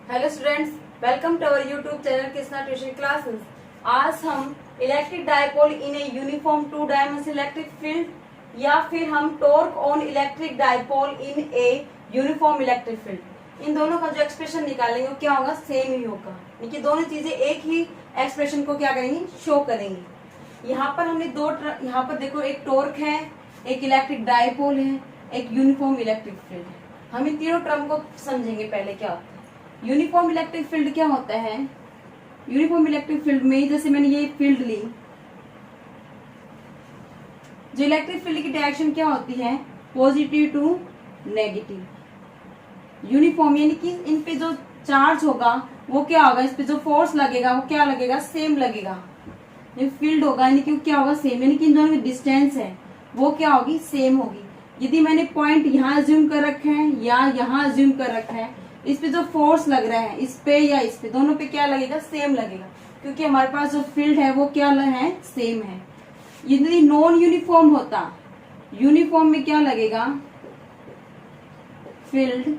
Hello students, welcome to our YouTube channel Krishna tuition classes. आज हम electric dipole in a uniform two dimensional electric field या फिर हम torque on electric dipole in a uniform electric field, इन दोनों का जो एक्सप्रेशन निकालेंगे वो क्या होगा, सेम ही होगा। यानी दोनों चीजें एक ही एक्सप्रेशन को क्या करेंगी, शो करेंगी। यहाँ पर हमने यहाँ पर देखो, एक टॉर्क है, एक इलेक्ट्रिक डायपोल है, एक यूनिफॉर्म इलेक्ट्रिक फील्ड है। हम इन तीनों टर्म को समझेंगे। पहले क्या होता है यूनिफॉर्म इलेक्ट्रिक फील्ड, क्या होता है यूनिफॉर्म इलेक्ट्रिक फील्ड में, जैसे मैंने ये फील्ड ली, जो इलेक्ट्रिक फील्ड की डायरेक्शन क्या होती है, पॉजिटिव टू नेगेटिव। यूनिफॉर्म यानी कि इन पे जो चार्ज होगा वो क्या होगा, इस पे जो फोर्स लगेगा वो क्या लगेगा, सेम लगेगा। ये फील्ड होगा यानी कि क्या होगा, सेम, यानी कि इन दोनों की डिस्टेंस है वो क्या होगी, सेम होगी। यदि मैंने पॉइंट यहाँ अज्यूम कर रखे हैं या यहाँ अज्यूम कर रखा है, इस पे जो फोर्स लग रहा है, इस पे या इस पे, दोनों पे क्या लगेगा, सेम लगेगा, क्योंकि हमारे पास जो फील्ड है वो क्या है, सेम है। यदि नॉन यूनिफॉर्म होता, यूनिफॉर्म में क्या लगेगा, फील्ड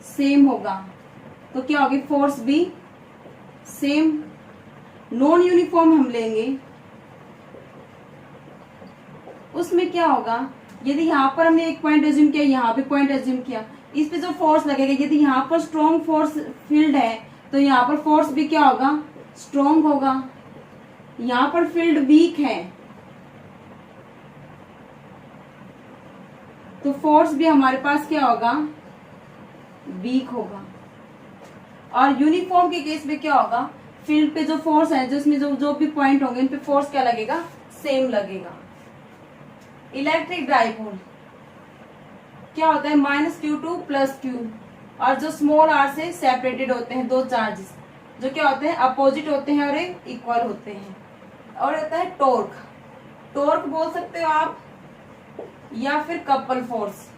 सेम होगा तो क्या होगी, फोर्स भी सेम। नॉन यूनिफॉर्म हम लेंगे, उसमें क्या होगा, यदि यहाँ पर हमने एक पॉइंट एज्यूम किया, यहाँ पे पॉइंट एज्यूम किया, इस पे जो फोर्स लगेगा, यदि यहाँ पर स्ट्रॉन्ग फोर्स फील्ड है तो यहाँ पर फोर्स भी क्या होगा, स्ट्रॉन्ग होगा। यहाँ पर फील्ड वीक है तो फोर्स भी हमारे पास क्या होगा, वीक होगा। और यूनिफॉर्म के केस में क्या होगा, फील्ड पे जो फोर्स है, जिसमें जो भी पॉइंट होंगे इन पे फोर्स क्या लगेगा, सेम लगेगा। इलेक्ट्रिक डायपोल क्या होता है, -q टू +q, और जो स्मॉल r से सेपरेटेड होते हैं दो चार्जेस, जो क्या होते हैं, अपोजिट होते हैं और एक इक्वल होते हैं। और होता है टॉर्क, टॉर्क बोल सकते हो आप या फिर कपल फोर्स।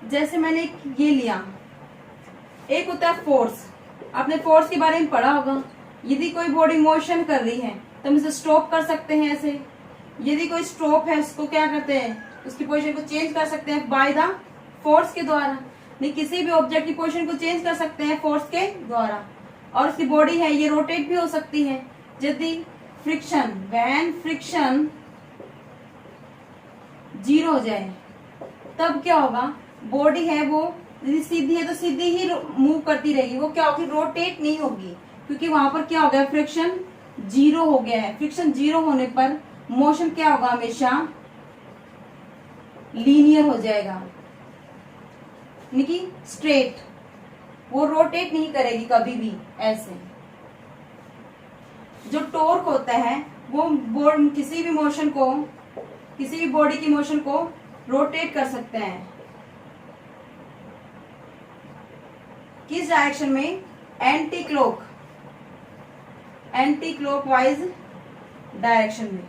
जैसे मैंने ये लिया, एक होता है फोर्स, आपने फोर्स के बारे में पढ़ा होगा। यदि कोई बॉडी मोशन कर रही है तो हम इसे स्टॉप कर सकते हैं ऐसे। यदि कोई स्टॉप है उसको क्या करते हैं, उसकी पोजीशन को चेंज कर सकते हैं बाय द फोर्स के द्वारा। नहीं, किसी भी ऑब्जेक्ट की पोजीशन को चेंज कर सकते हैं फोर्स के द्वारा। और उसकी बॉडी है ये रोटेट भी हो सकती है। यदि फ्रिक्शन, व्हेन फ्रिक्शन 0 हो जाए तब क्या होगा, बॉडी है वो यदि सीधी है तो सीधी ही मूव करती रहेगी, वो क्या होगी, रोटेट नहीं होगी, क्योंकि वहां पर क्या हो गया, फ्रिक्शन 0 हो गया है। फ्रिक्शन 0 होने पर मोशन क्या होगा, हमेशा लीनियर हो जाएगा, यानी कि स्ट्रेट, वो रोटेट नहीं करेगी कभी भी ऐसे। जो टॉर्क होता है वो किसी भी मोशन को, किसी भी बॉडी की मोशन को रोटेट कर सकते हैं। किस डायरेक्शन में, एंटी क्लॉकवाइज डायरेक्शन में।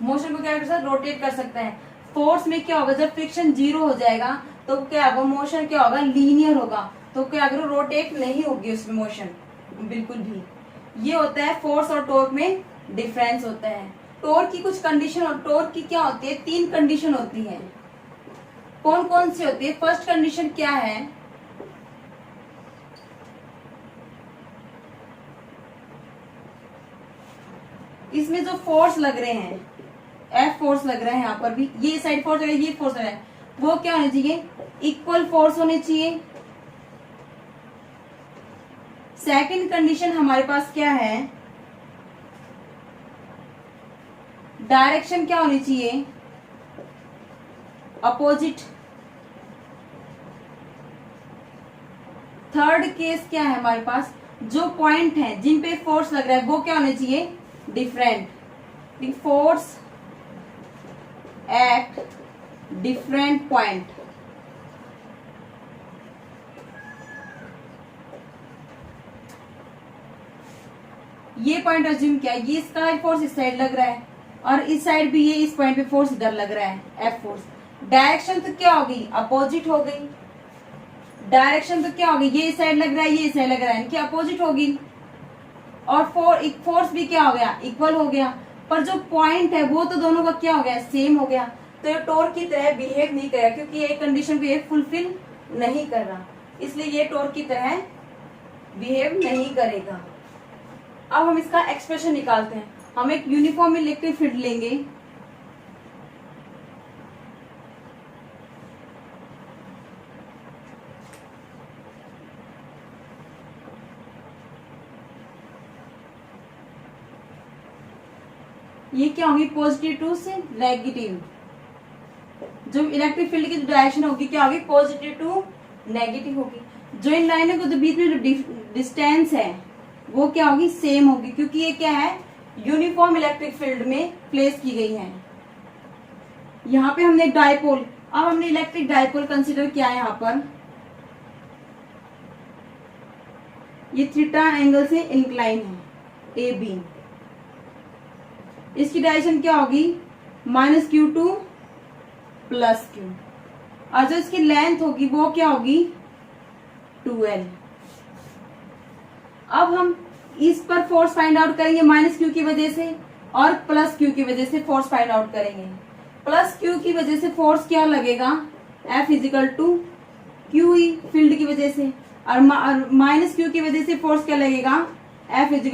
मोशन को क्या कर सकते हैं, रोटेट कर सकते हैं। फोर्स में क्या होगा, जब फ्रिक्शन 0 हो जाएगा तो क्या होगा, मोशन क्या होगा, लीनियर होगा, तो क्या अगर रोटेट नहीं होगी उसमें मोशन बिल्कुल भी। ये होता है फोर्स और टॉर्क में डिफरेंस होता है। टॉर्क की कुछ कंडीशन, और टॉर्क की क्या होती है, 3 कंडीशन होती है। कौन कौन सी होती है, फर्स्ट कंडीशन क्या है, इसमें जो फोर्स लग रहे हैं, F फोर्स लग रहा है, यहाँ पर भी ये साइड फोर्स है, ये फोर्स है, वो क्या होने चाहिए, इक्वल फोर्स होने चाहिए। सेकंड कंडीशन हमारे पास क्या है, डायरेक्शन क्या होनी चाहिए, अपोजिट। थर्ड केस क्या है हमारे पास, जो पॉइंट है जिन पे फोर्स लग रहा है वो क्या होने चाहिए, different. Force at different point. ये पॉइंट अज्यूम किया, ये इसका फोर्स इस साइड लग रहा है और इस साइड भी ये इस पॉइंट पे फोर्स इधर लग रहा है, एफ फोर्स। डायरेक्शन तो क्या होगी, अपोजिट हो गई। डायरेक्शन तो क्या होगी, ये इस साइड लग रहा है, ये इस साइड लग रहा है, इनकी अपोजिट होगी। और फोर्स भी क्या हो गया, इक्वल हो गया, पर जो पॉइंट है वो तो दोनों का क्या हो गया, सेम हो गया। तो ये टॉर्क की तरह बिहेव नहीं करेगा क्योंकि ये कंडीशन को ये फुलफिल नहीं कर रहा, इसलिए ये टॉर्क की तरह बिहेव नहीं करेगा। अब हम इसका एक्सप्रेशन निकालते हैं। हम एक यूनिफॉर्म इलेक्ट्रिक फील्ड लेंगे, ये क्या होगी, पॉजिटिव टू से नेगेटिव। जो इलेक्ट्रिक फील्ड की डायरेक्शन होगी क्या होगी, पॉजिटिव टू नेगेटिव होगी। जो इन लाइनों के बीच में जो डिस्टेंस है वो क्या होगी, सेम होगी, क्योंकि ये क्या है, यूनिफॉर्म इलेक्ट्रिक फील्ड में प्लेस की गई है। यहाँ पे हमने डायपोल, अब हमने इलेक्ट्रिक डायपोल कंसिडर किया है। यहाँ पर ये थीटा एंगल से इंक्लाइन है ए बी, इसकी डायरेक्शन क्या होगी, -q टू +q, और जो इसकी लेंथ होगी वो क्या होगी, 2l। अब हम इस पर फोर्स फाइंड आउट करेंगे -q की वजह से और +q की वजह से फोर्स फाइंड आउट करेंगे। +q की वजह से फोर्स क्या लगेगा, F = QE फील्ड की वजह से, और -q की वजह से फोर्स क्या लगेगा, F =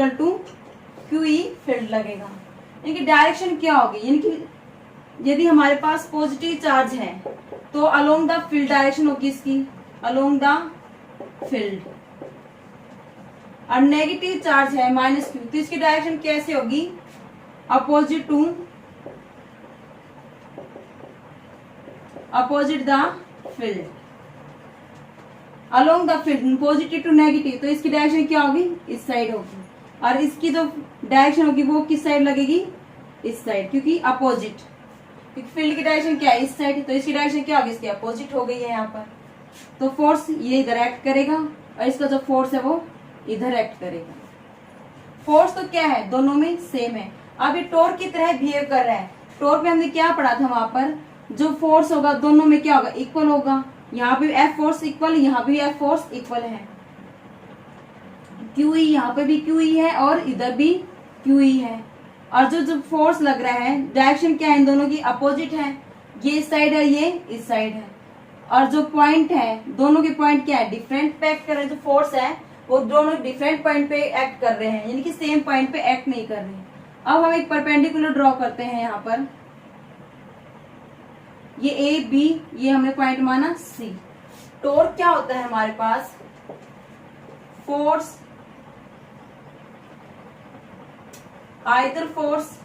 QE फील्ड लगेगा। इनकी डायरेक्शन क्या होगी, यानी कि यदि हमारे पास पॉजिटिव चार्ज है तो अलोंग द फील्ड डायरेक्शन होगी इसकी, अलोंग द फील्ड, और नेगेटिव चार्ज है -q तो इसकी डायरेक्शन कैसे होगी, opposite the field, along the field, positive to negative, तो इसकी डायरेक्शन क्या होगी, इस साइड होगी, और इसकी जो डायरेक्शन होगी वो किस साइड लगेगी, इस साइड, क्योंकि अपोजिट, क्योंकि फील्ड की डायरेक्शन क्या है, इस साइड, तो इसकी डायरेक्शन क्या होगी, इसकी अपोजिट हो गई है यहाँ पर। तो फोर्स ये इधर एक्ट करेगा और इसका जो फोर्स है वो इधर एक्ट करेगा। फोर्स तो क्या है, दोनों में सेम है। अब ये टॉर्क की तरह बिहेव कर रहा है। टॉर्क में हमने क्या पढ़ा था, वहां पर जो फोर्स होगा दोनों में क्या होगा, इक्वल होगा। यहाँ पे F फोर्स इक्वल, यहाँ पे F फोर्स इक्वल है। QE यहाँ पे भी QE है और इधर भी QE है, और जो फोर्स लग रहा है डायरेक्शन क्या है, इन दोनों की अपोजिट है, ये इस साइड है, ये इस साइड है, और जो पॉइंट है दोनों के पॉइंट क्या है, डिफरेंट पे एक्ट कर रहे हैं। जो फोर्स है वो दोनों डिफरेंट पॉइंट पे एक्ट कर रहे हैं, यानी कि सेम पॉइंट पे एक्ट नहीं कर रहे हैं। अब हम एक परपेंडिकुलर ड्रॉ करते हैं। यहाँ पर ये ए बी, ये हमने पॉइंट माना सी। टॉर्क क्या होता है हमारे पास, force, either force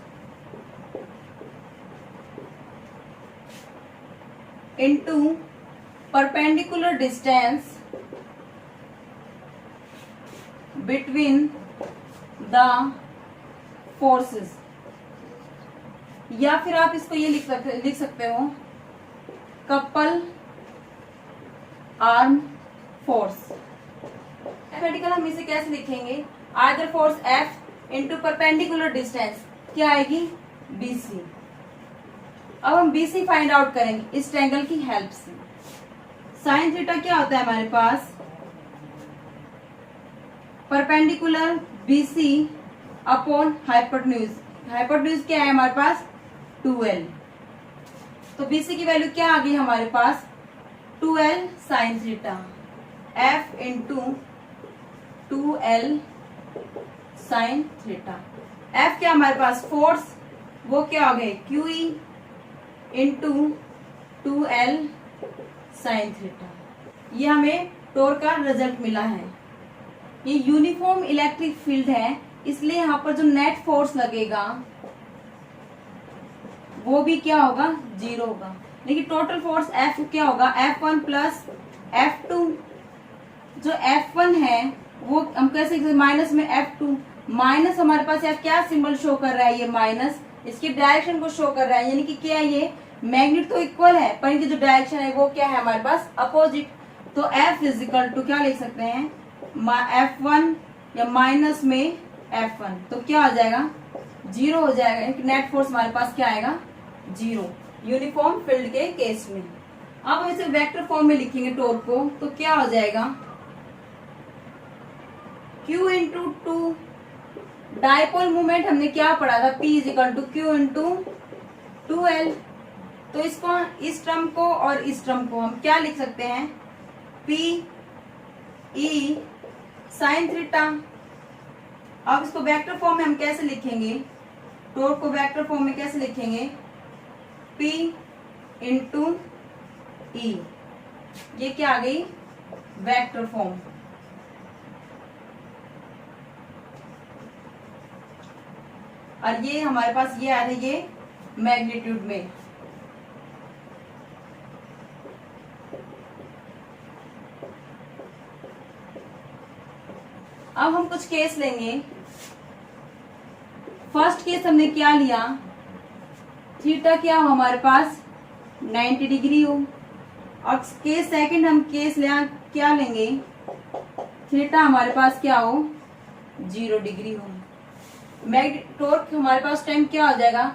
into perpendicular distance between the forces, या फिर आप इसको ये लिख सकते हो, कपल आर्म फोर्स। मैथमेटिकल हम इसे कैसे लिखेंगे, either force F into perpendicular distance क्या आएगी, BC। अब हम BC फाइंड आउट करेंगे इस ट्रायंगल की हेल्प से। साइन थीटा क्या होता है हमारे पास, perpendicular BC upon hypotenuse. Hypotenuse क्या है हमारे पास, 2l। तो BC की वैल्यू क्या आ गई हमारे पास, 2l sine theta, F into 2l sine theta. F क्या हमारे पास, फोर्स, वो क्या हो गए, QE into 2l sine theta. ये हमें टॉर्क का रिजल्ट मिला है। ये यूनिफॉर्म इलेक्ट्रिक फील्ड है, इसलिए यहाँ पर जो नेट फोर्स लगेगा वो भी क्या होगा, 0 होगा। लेकिन टोटल फोर्स F क्या होगा, F1 प्लस F2। जो F1 है वो हम कैसे माइनस में F2, माइनस हमारे पास F क्या सिंबल शो कर रहा है, ये माइनस इसकी डायरेक्शन को शो कर रहा है, यानी कि क्या है, ये मैग्नीट्यूड तो इक्वल है पर इनकी जो डायरेक्शन है वो क्या है हमारे पास, अपोजिट। तो F इजिकल टू क्या लिख सकते हैं, F1 या माइनस में F1, तो क्या हो जाएगा, 0 हो जाएगा। नेट फोर्स हमारे पास क्या आएगा, 0 यूनिफॉर्म फील्ड के केस में। अब हम इसे वेक्टर फॉर्म में लिखेंगे टॉर्क को, तो क्या हो जाएगा, Q इंटू 2 डायपोल मोमेंट हमने क्या पढ़ा था, P is equal to Q into 2L। तो इसको, इस टर्म को और इस टर्म को हम क्या लिख सकते हैं, P E साइन थीटा। अब इसको वेक्टर फॉर्म में हम कैसे लिखेंगे, टॉर्क को वेक्टर फॉर्म में कैसे लिखेंगे, P इंटू E। ये क्या आ गई, वेक्टर फॉर्म। और ये हमारे पास ये आ रही है ये मैग्नीट्यूड में। अब हम कुछ केस लेंगे। फर्स्ट केस हमने क्या लिया, थीटा क्या हो हमारे पास 90 डिग्री हो। और केस सेकंड हम केस क्या लेंगे, थीटा हमारे पास क्या हो 0 डिग्री हो। टॉर्क हमारे पास टाइम क्या हो जाएगा,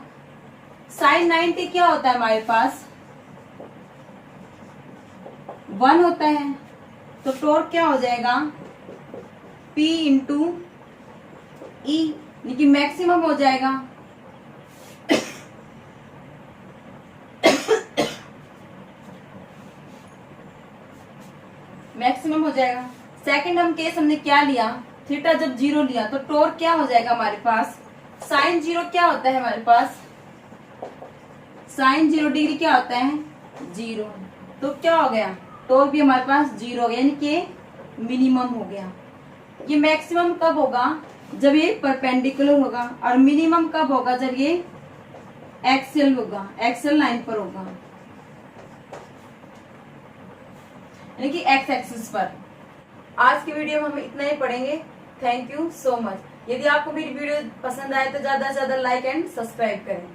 साइन 90 क्या होता है हमारे पास 1 होता है। तो टॉर्क क्या हो जाएगा, P इंटू E, यानी मैक्सिमम हो जाएगा। मैक्सिमम हो जाएगा। सेकंड हम केस हमने क्या लिया, थीटा जब 0 लिया तो टॉर्क क्या हो जाएगा हमारे पास, साइन 0 क्या होता है हमारे पास, साइन 0 डिग्री क्या होता है 0। तो क्या हो गया, टॉर्क भी हमारे पास 0 हो गया, यानी कि मिनिमम हो गया। ये मैक्सिमम कब होगा, जब ये परपेंडिकुलर होगा, और मिनिमम कब होगा, जब ये एक्सियल होगा, एक्सियल लाइन पर होगा, यानी कि एक्स एक्सिस पर। आज की वीडियो में हम इतना ही पढ़ेंगे। Thank you so much. यदि आपको मेरी वीडियो पसंद आए तो ज्यादा से ज्यादा लाइक एंड सब्सक्राइब करें।